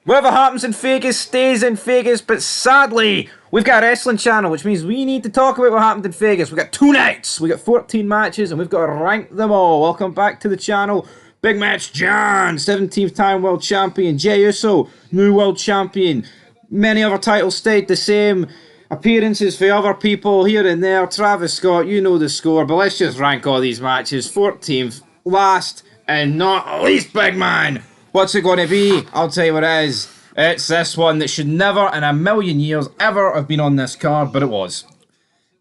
Whatever happens in Vegas stays in Vegas, but sadly, we've got a wrestling channel, which means we need to talk about what happened in Vegas. We've got 2 nights, we've got 14 matches, and we've got to rank them all. Welcome back to the channel. Big match, John, 17th time world champion. Jey Uso, new world champion. Many other titles stayed the same. Appearances for other people here and there. Travis Scott, you know the score, but let's just rank all these matches. 14th, last, and not least, big man. What's it going to be? I'll tell you what it is. It's this one that should never in a million years ever have been on this card, but it was.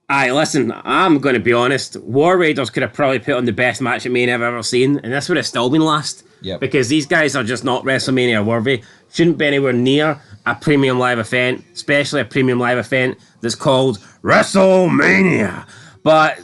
Aye, listen, I'm going to be honest. War Raiders could have probably put on the best match at Mania I've ever seen, and this would have still been last. Yep. Because these guys are just not WrestleMania worthy. Shouldn't be anywhere near a premium live event, especially a premium live event that's called WrestleMania. But,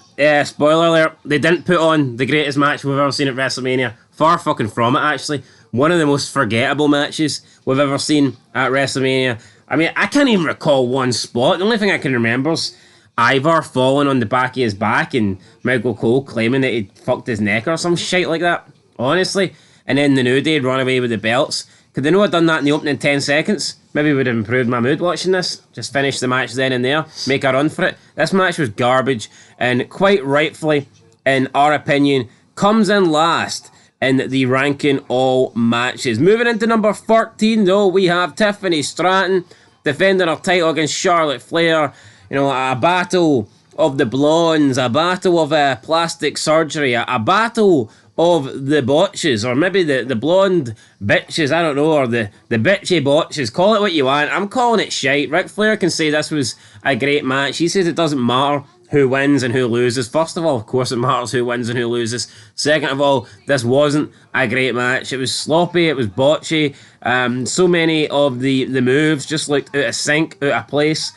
spoiler alert, they didn't put on the greatest match we've ever seen at WrestleMania. Far fucking from it, actually. One of the most forgettable matches we've ever seen at WrestleMania. I mean, I can't even recall one spot. The only thing I can remember is Ivar falling on the back of his back and Michael Cole claiming that he'd fucked his neck or some shit like that. Honestly. And then the New Day run away with the belts. Could they not have done that in the opening 10 seconds? Maybe it would have improved my mood watching this. Just finish the match then and there. Make a run for it. This match was garbage. And quite rightfully, in our opinion, comes in last in the ranking all matches. Moving into number 13, though, we have Tiffany Stratton defending her title against Charlotte Flair. You know, a battle of the blondes, a battle of plastic surgery, a battle of the botches, or maybe the blonde bitches, I don't know, or the bitchy botches. Call it what you want. I'm calling it shite. Ric Flair can say this was a great match. He says it doesn't matter who wins and who loses. First of all, of course it matters who wins and who loses. Second of all, this wasn't a great match. It was sloppy, it was botchy. So many of the moves just looked out of sync, out of place.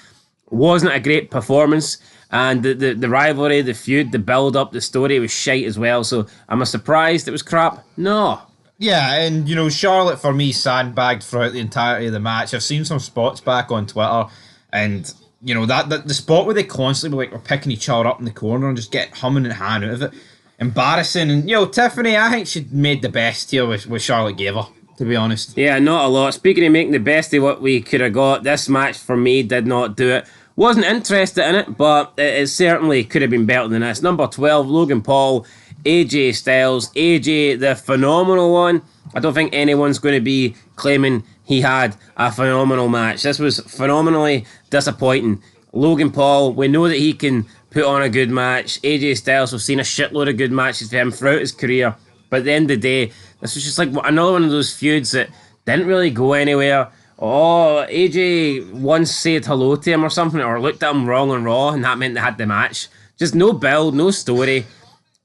Wasn't a great performance. And the rivalry, the feud, the build-up, the story was shite as well. So am I surprised it was crap? No. Yeah, and, you know, Charlotte, for me, sandbagged throughout the entirety of the match. I've seen some spots back on Twitter, and, you know, the spot where they constantly were picking each other up in the corner and just get humming and hawing out of it. Embarrassing. And, you know, Tiffany, I think she made the best here with Charlotte gave her, to be honest. Yeah, not a lot. Speaking of making the best of what we could have got, this match, for me, did not do it. Wasn't interested in it, but it certainly could have been better than this. Number 12, Logan Paul, AJ Styles. AJ, the phenomenal one. I don't think anyone's going to be claiming he had a phenomenal match. This was phenomenally disappointing. Logan Paul, we know that he can put on a good match. AJ Styles, we've seen a shitload of good matches for him throughout his career. But at the end of the day, this was just like another one of those feuds that didn't really go anywhere. Oh, AJ once said hello to him or something, or looked at him wrong on Raw, and that meant they had the match. Just no build, no story.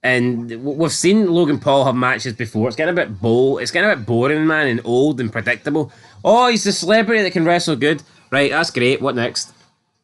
And we've seen Logan Paul have matches before. It's getting a bit it's getting a bit boring, man, and old and predictable. Oh, he's a celebrity that can wrestle good. Right, that's great. What next?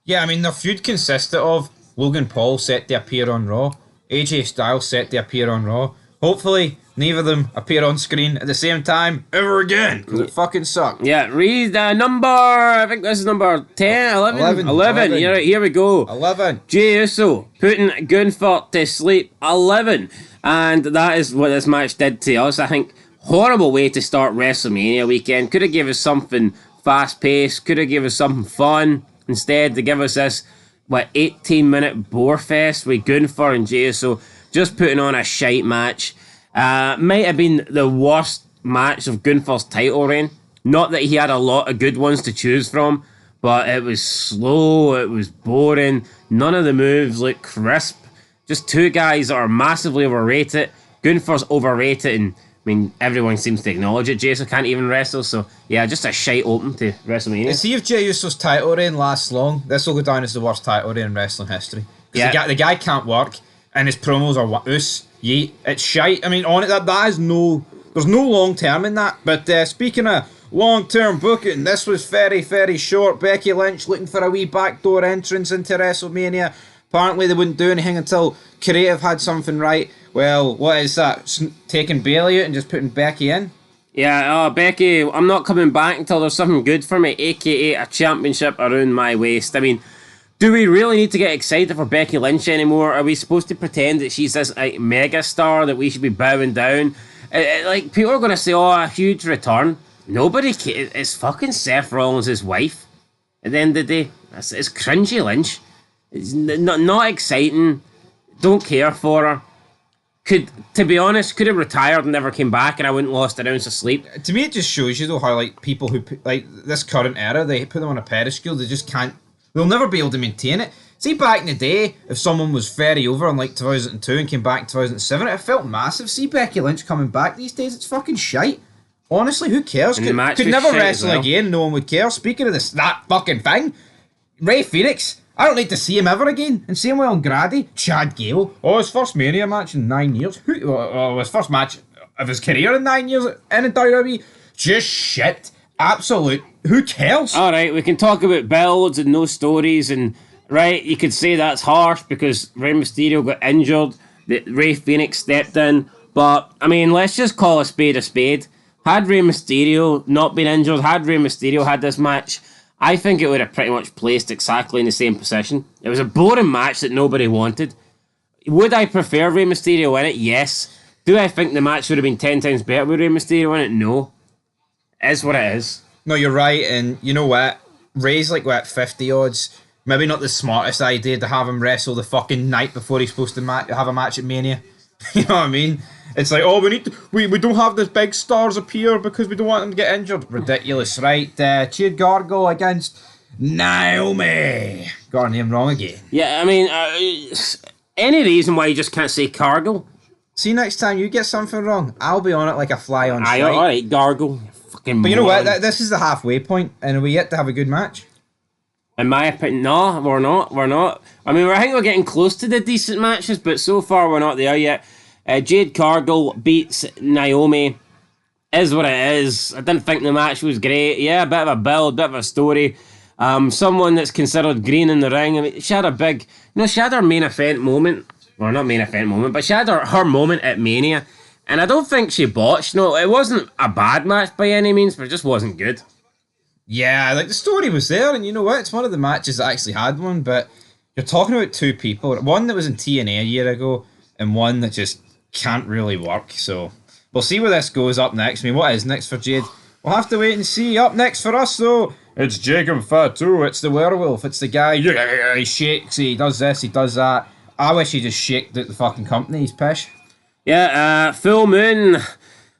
Yeah, I mean, their feud consisted of Logan Paul set to appear on Raw, AJ Styles set to appear on Raw. Hopefully, neither of them appear on screen at the same time ever again, because it fucking sucked. Yeah, read number, I think this is number 10, 11. 11. Here we go. 11. Jey Uso putting Gunther to sleep. 11. And that is what this match did to us. I think horrible way to start WrestleMania weekend. Could have given us something fast-paced. Could have given us something fun. Instead, they give us this, 18-minute bore fest with Gunther and Jey Uso just putting on a shite match. Might have been the worst match of Gunther's title reign. Not that he had a lot of good ones to choose from, but it was slow, it was boring, none of the moves looked crisp. Just two guys that are massively overrated. Gunther's overrated, and I mean, everyone seems to acknowledge it. Jey Uso can't even wrestle, so yeah, just a shite open to WrestleMania. See if Jey Uso's title reign lasts long, this will go down as the worst title reign in wrestling history. Because the guy can't work, and his promos are yeet. It's shite. I mean, on it, that is there's no long term in that. But speaking of long term booking, this was very, very short. Becky Lynch looking for a wee backdoor entrance into WrestleMania. Apparently, they wouldn't do anything until creative had something right. Well, what is that? Taking Bayley out and just putting Becky in? Yeah, Becky, I'm not coming back until there's something good for me, aka a championship around my waist. I mean, do we really need to get excited for Becky Lynch anymore? Are we supposed to pretend that she's this mega star that we should be bowing down? People are going to say, oh, a huge return. Nobody cares. It's fucking Seth Rollins' wife. At the end of the day, it's cringy Lynch. It's not exciting. Don't care for her. To be honest, could have retired and never came back, and I wouldn't lost an ounce of sleep. To me, it just shows you though how like people who like this current era, they put them on a pedestal. They just can't. They'll never be able to maintain it. See, back in the day, if someone was very over in like 2002 and came back in 2007, it felt massive. See Becky Lynch coming back these days, it's fucking shite. Honestly, who cares? Could never wrestle again. No one would care. Speaking of that fucking thing, Ray Phoenix. I don't need to see him ever again. And same way on Grady, Chad Gable. Oh, his first Mania match in 9 years. His first match of his career in 9 years in WWE. Just shit. Absolute. Who cares? Alright, we can talk about builds and no stories and, right, you could say that's harsh because Rey Mysterio got injured, that Ray Phoenix stepped in, but, I mean, let's just call a spade a spade. Had Rey Mysterio not been injured, had Rey Mysterio had this match, I think it would have pretty much placed exactly in the same position. It was a boring match that nobody wanted. Would I prefer Rey Mysterio in it? Yes. Do I think the match would have been 10 times better with Rey Mysterio in it? No. It is what it is. No, you're right, and you know what? Ray's like, 50 odds. Maybe not the smartest idea to have him wrestle the fucking night before he's supposed to have a match at Mania. You know what I mean? It's like, oh, we don't have the big stars appear because we don't want them to get injured. Ridiculous, right? Jade Gargle against Naomi. Got her name wrong again. Yeah, I mean, any reason why you just can't say Cargill? See, next time you get something wrong, I'll be on it like a fly on sight. Alright, Gargle. Fucking but you know what? This is the halfway point, and we yet to have a good match. In my opinion, no, we're not. I mean, I think we're getting close to the decent matches, but so far we're not there yet. Jade Cargill beats Naomi. Is what it is. I didn't think the match was great. Yeah, a bit of a build, bit of a story. Someone that's considered green in the ring. I mean, she had her main event moment. Well, not main event moment, but she had her moment at Mania. And I don't think she botched. No, it wasn't a bad match by any means, but it just wasn't good. Yeah, like the story was there, and you know what? It's one of the matches that actually had one, but you're talking about two people. One that was in TNA a year ago, and one that just can't really work. So we'll see where this goes up next. I mean, what is next for Jade? We'll have to wait and see. Up next for us, though, it's Jacob Fatu. It's the werewolf. It's the guy. He shakes. He does this. He does that. I wish he just shaked out the fucking company. He's pish. Yeah, full moon.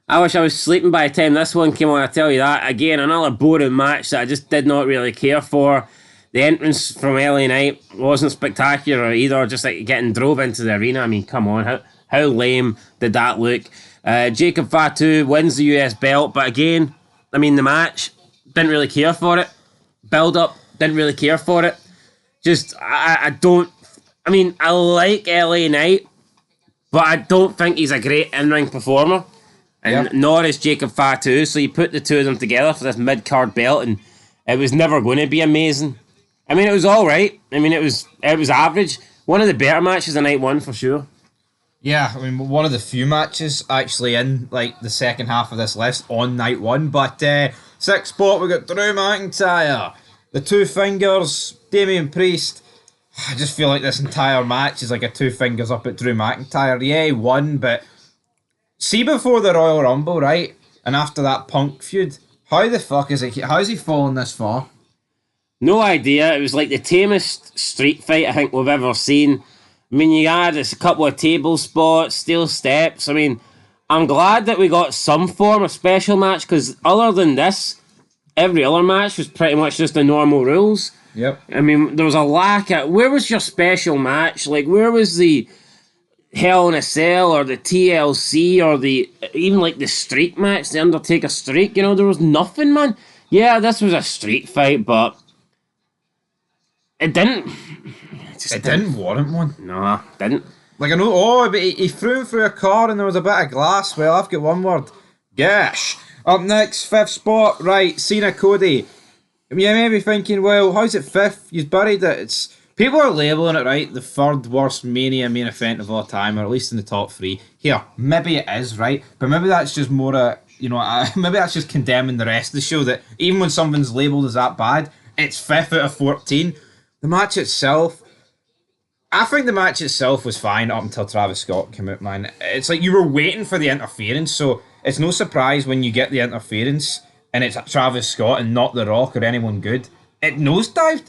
I wish I was sleeping by the time this one came on, I tell you that. Again, another boring match that I just did not really care for. The entrance from LA Knight wasn't spectacular either, just like getting drove into the arena. I mean, come on, how lame did that look? Jacob Fatu wins the US belt, but again, I mean, the match, didn't really care for it. Build up, didn't really care for it. Just, I like LA Knight, but I don't think he's a great in-ring performer. And nor is Jacob Fatu, so you put the two of them together for this mid-card belt, and it was never going to be amazing. I mean, it was alright. I mean, it was average. One of the better matches of night one, for sure. Yeah, I mean, one of the few matches actually in, like, the second half of this list on night one, but sixth spot, we got Drew McIntyre, the Two Fingers, Damian Priest. I just feel like this entire match is like a two fingers up at Drew McIntyre. Yeah, he won, but see before the Royal Rumble, right? And after that Punk feud, how the fuck is it? How's he fallen this far? No idea. It was like the tamest street fight I think we've ever seen. I mean, you had a couple of table spots, steel steps. I mean, I'm glad that we got some form of special match, because other than this, every other match was pretty much just the normal rules. Yep. I mean, there was a lack of... Where was your special match? Like, where was the Hell in a Cell or the TLC or even like the streak match, the Undertaker streak? You know, there was nothing, man. Yeah, this was a street fight, but it didn't... It didn't warrant one. No, didn't. Like, I know, but he threw him through a car and there was a bit of glass. Well, I've got one word. Gosh. Up next, fifth spot, right, Cena Cody. You may be thinking, well, how's it fifth? You've buried it. People are labelling it, right, the third worst Mania main event of all time, or at least in the top three. Here, maybe it is, right? But maybe that's just more maybe that's just condemning the rest of the show, that even when something's labelled as that bad, it's fifth out of 14. The match itself, I think the match itself was fine up until Travis Scott came out, man. It's like you were waiting for the interference, so it's no surprise when you get the interference and it's Travis Scott and not The Rock or anyone good, it nosedived.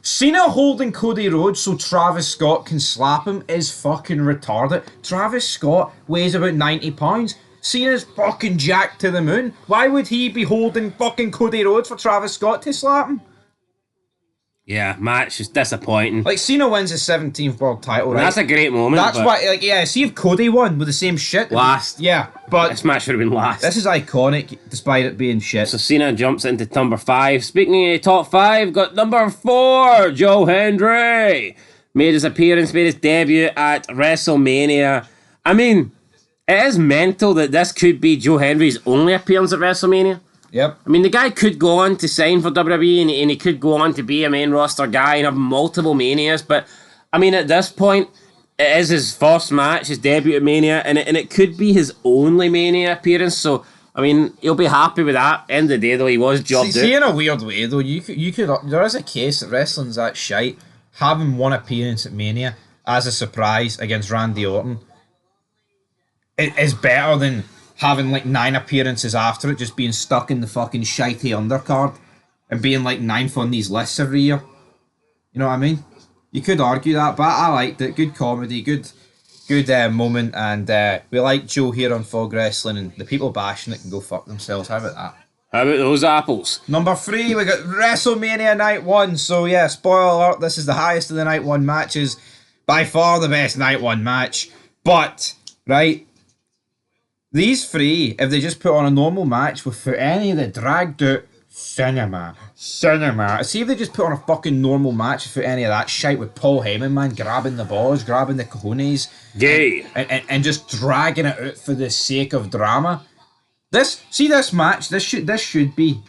Cena holding Cody Rhodes so Travis Scott can slap him is fucking retarded. Travis Scott weighs about 90 pounds. Cena's fucking jacked to the moon. Why would he be holding fucking Cody Rhodes for Travis Scott to slap him? Yeah, match is disappointing. Like, Cena wins his 17th world title, right? That's a great moment. That's why, like, yeah, see if Cody won with the same shit. Last. Yeah, but this match should have been last. This is iconic, despite it being shit. So Cena jumps into number 5. Speaking of top 5, got number 4, Joe Hendry. Made his appearance, made his debut at WrestleMania. I mean, it is mental that this could be Joe Hendry's only appearance at WrestleMania. Yep. I mean, the guy could go on to sign for WWE and he could go on to be a main roster guy and have multiple Manias, but I mean, at this point, it is his first match, his debut at Mania, and it could be his only Mania appearance, so I mean, he'll be happy with that. End of the day, though, he was jobbed out. See, in a weird way, though, you could there is a case that wrestling's that shite. Having one appearance at Mania as a surprise against Randy Orton is better than having like 9 appearances after it, just being stuck in the fucking shitey undercard and being like 9th on these lists every year. You know what I mean? You could argue that, but I liked it. Good comedy, good moment, and we like Joe here on Fog Wrestling, and the people bashing it can go fuck themselves. How about that? How about those apples? Number 3, we got WrestleMania Night 1. So yeah, spoiler alert, this is the highest of the Night 1 matches. By far the best Night 1 match. But, right, these 3, if they just put on a normal match without any of the dragged out cinema. See if they just put on a fucking normal match without any of that shite with Paul Heyman, man, grabbing the balls, grabbing the cojones. Gay. And just dragging it out for the sake of drama. This match, this should be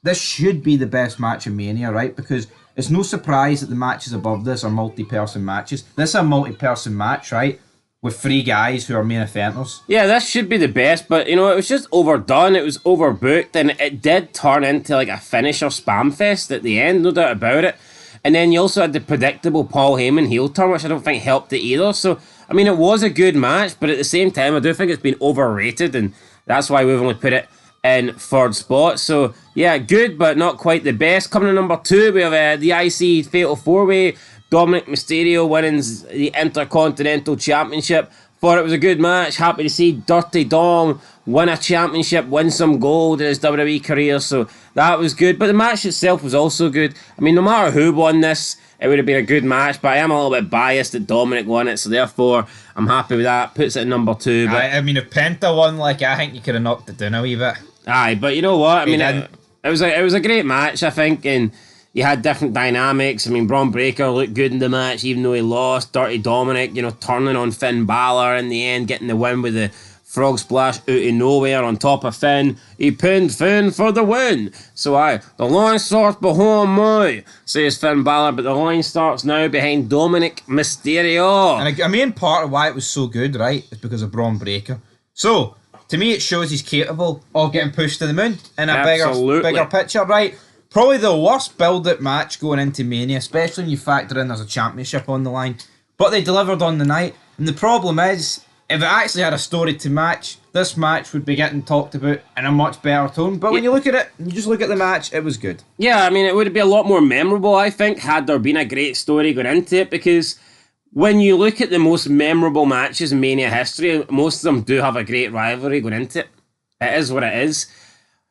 the best match in Mania, right? Because it's no surprise that the matches above this are multi-person matches. This is a multi-person match, right? With 3 guys who are main eventers. Yeah, this should be the best, but you know, it was just overdone, it was overbooked, and it did turn into like a finisher spam fest at the end, no doubt about it. And then you also had the predictable Paul Heyman heel turn, which I don't think helped it either. So, I mean, it was a good match, but at the same time, I do think it's been overrated, and that's why we've only put it in 3rd spot. So, yeah, good, but not quite the best. Coming in number 2, we have the IC Fatal 4-Way. Dominic Mysterio winning the Intercontinental Championship. Thought it was a good match. Happy to see Dirty Dom win a championship, win some gold in his WWE career. So that was good. But the match itself was also good. I mean, no matter who won this, it would have been a good match. But I am a little bit biased that Dominic won it. So therefore, I'm happy with that. Puts it at number 2. But I mean, if Penta won, like, I think you could have knocked it down a wee bit. Aye, but you know what? I mean, it was a great match, I think. And you had different dynamics. I mean, Braun Breaker looked good in the match, even though he lost. Dirty Dominic, you know, turning on Finn Balor in the end, getting the win with the frog splash out of nowhere on top of Finn. He pinned Finn for the win. So the line starts behind me, says Finn Balor, but the line starts now behind Dominic Mysterio. And a main part of why it was so good, right, is because of Braun Breaker. So, to me, it shows he's capable of getting pushed to the moon in a bigger picture, right? Probably the worst build-up match going into Mania, especially when you factor in there's a championship on the line. But they delivered on the night. And the problem is, if it actually had a story to match, this match would be getting talked about in a much better tone. But when you look at it, you just look at the match, it was good. Yeah, I mean, it would be a lot more memorable, I think, had there been a great story going into it. Because when you look at the most memorable matches in Mania history, most of them do have a great rivalry going into it. It is what it is.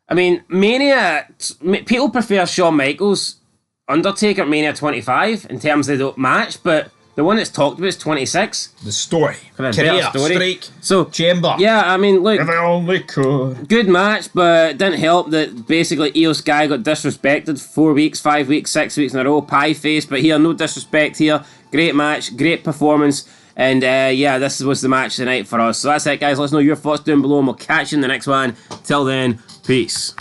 I mean, Mania, people prefer Shawn Michaels, Undertaker, Mania 25 in terms of the match, but the one that's talked about is 26. The story. Career, streak, so, Chamber. Yeah, I mean, look. If I only could. Good match, but it didn't help that basically Io Sky got disrespected 4 weeks, 5 weeks, 6 weeks in a row, pie face, but here, no disrespect here. Great match, great performance. And yeah, this was the match tonight for us. So that's it, guys. Let us know your thoughts down below, and we'll catch you in the next one. Till then, peace.